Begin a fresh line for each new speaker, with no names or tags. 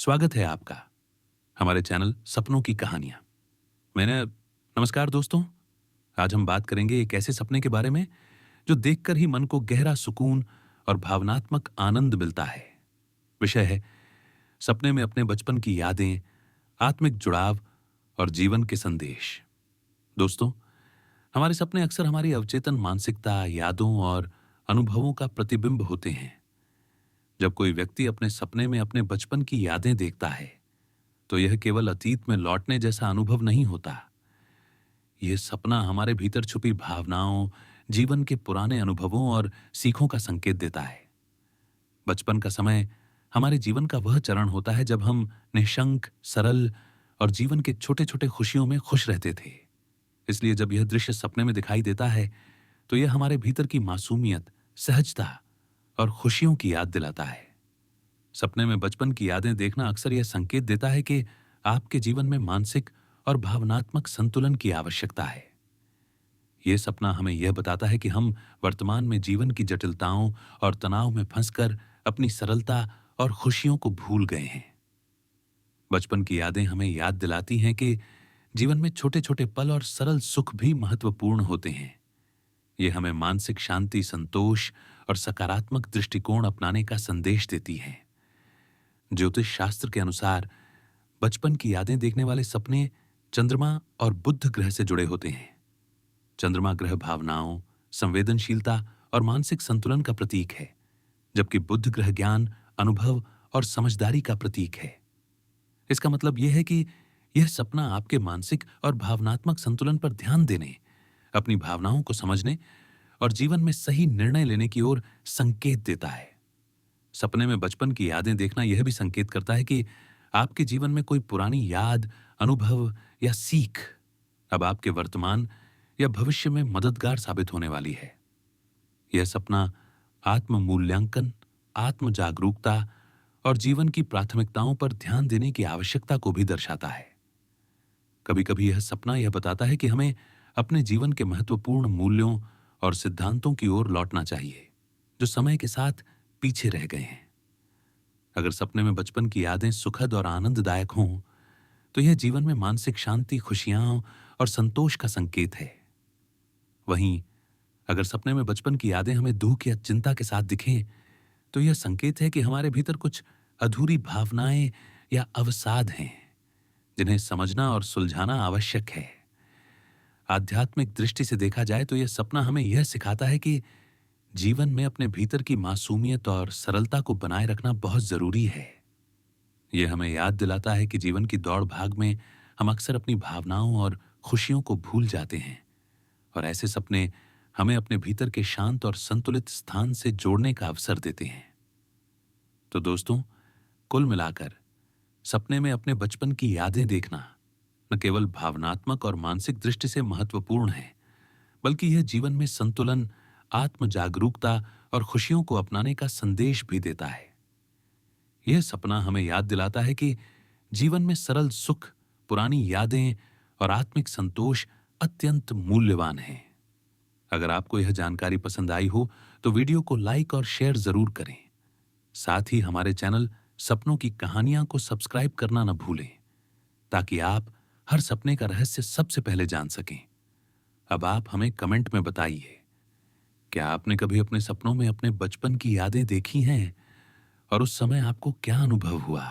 स्वागत है आपका हमारे चैनल सपनों की कहानियां। मैंने नमस्कार दोस्तों। आज हम बात करेंगे एक ऐसे सपने के बारे में जो देखकर ही मन को गहरा सुकून और भावनात्मक आनंद मिलता है। विषय है सपने में अपने बचपन की यादें, आत्मिक जुड़ाव और जीवन के संदेश। दोस्तों, हमारे सपने अक्सर हमारी अवचेतन मानसिकता, यादों और अनुभवों का प्रतिबिंब होते हैं। जब कोई व्यक्ति अपने सपने में अपने बचपन की यादें देखता है तो यह केवल अतीत में लौटने जैसा अनुभव नहीं होता। यह सपना हमारे भीतर छुपी भावनाओं, जीवन के पुराने अनुभवों और सीखों का संकेत देता है। बचपन का समय हमारे जीवन का वह चरण होता है जब हम निशंक, सरल और जीवन के छोटे छोटे खुशियों में खुश रहते थे। इसलिए जब यह दृश्य सपने में दिखाई देता है तो यह हमारे भीतर की मासूमियत, सहजता और खुशियों की याद दिलाता है। सपने में बचपन की यादें देखना अक्सर यह संकेत देता है कि आपके जीवन में मानसिक और भावनात्मक संतुलन की आवश्यकता है। यह सपना हमें यह बताता है कि हम वर्तमान में जीवन की जटिलताओं और तनाव में फंसकर अपनी सरलता और खुशियों को भूल गए हैं। बचपन की यादें हमें याद दिलाती हैं कि जीवन में छोटे छोटे पल और सरल सुख भी महत्वपूर्ण होते हैं। ये हमें मानसिक शांति, संतोष और सकारात्मक दृष्टिकोण अपनाने का संदेश देती हैं। ज्योतिष शास्त्र के अनुसार बचपन की यादें देखने वाले सपने चंद्रमा और बुध ग्रह से जुड़े होते हैं। चंद्रमा ग्रह भावनाओं, संवेदनशीलता और मानसिक संतुलन का प्रतीक है, जबकि बुध ग्रह ज्ञान, अनुभव और समझदारी का प्रतीक है। इसका मतलब यह है कि यह सपना आपके मानसिक और भावनात्मक संतुलन पर ध्यान देने, अपनी भावनाओं को समझने और जीवन में सही निर्णय लेने की ओर संकेत देता है। सपने में बचपन की यादें देखना यह भी संकेत करता है कि आपके जीवन में कोई पुरानी याद, अनुभव या सीख अब आपके वर्तमान या भविष्य में मददगार साबित होने वाली है। यह सपना आत्म मूल्यांकन, आत्म जागरूकता और जीवन की प्राथमिकताओं पर ध्यान देने की आवश्यकता को भी दर्शाता है। कभी कभी यह सपना यह बताता है कि हमें अपने जीवन के महत्वपूर्ण मूल्यों और सिद्धांतों की ओर लौटना चाहिए, जो समय के साथ पीछे रह गए हैं। अगर सपने में बचपन की यादें सुखद और आनंददायक हों तो यह जीवन में मानसिक शांति, खुशियां और संतोष का संकेत है। वहीं अगर सपने में बचपन की यादें हमें दुख या चिंता के साथ दिखें तो यह संकेत है कि हमारे भीतर कुछ अधूरी भावनाएं या अवसाद हैं, जिन्हें समझना और सुलझाना आवश्यक है। आध्यात्मिक दृष्टि से देखा जाए तो यह सपना हमें यह सिखाता है कि जीवन में अपने भीतर की मासूमियत और सरलता को बनाए रखना बहुत जरूरी है। यह हमें याद दिलाता है कि जीवन की दौड़ भाग में हम अक्सर अपनी भावनाओं और खुशियों को भूल जाते हैं, और ऐसे सपने हमें अपने भीतर के शांत और संतुलित स्थान से जोड़ने का अवसर देते हैं। तो दोस्तों, कुल मिलाकर सपने में अपने बचपन की यादें देखना न केवल भावनात्मक और मानसिक दृष्टि से महत्वपूर्ण है, बल्कि यह जीवन में संतुलन, आत्म जागरूकता और खुशियों को अपनाने का संदेश भी देता है। यह सपना हमें याद दिलाता है कि जीवन में सरल सुख, पुरानी यादें और आत्मिक संतोष अत्यंत मूल्यवान हैं। अगर आपको यह जानकारी पसंद आई हो तो वीडियो को लाइक और शेयर जरूर करें। साथ ही हमारे चैनल सपनों की कहानियां को सब्सक्राइब करना न भूलें, ताकि आप हर सपने का रहस्य सबसे पहले जान सकें। अब आप हमें कमेंट में बताइए, क्या आपने कभी अपने सपनों में अपने बचपन की यादें देखी हैं और उस समय आपको क्या अनुभव हुआ?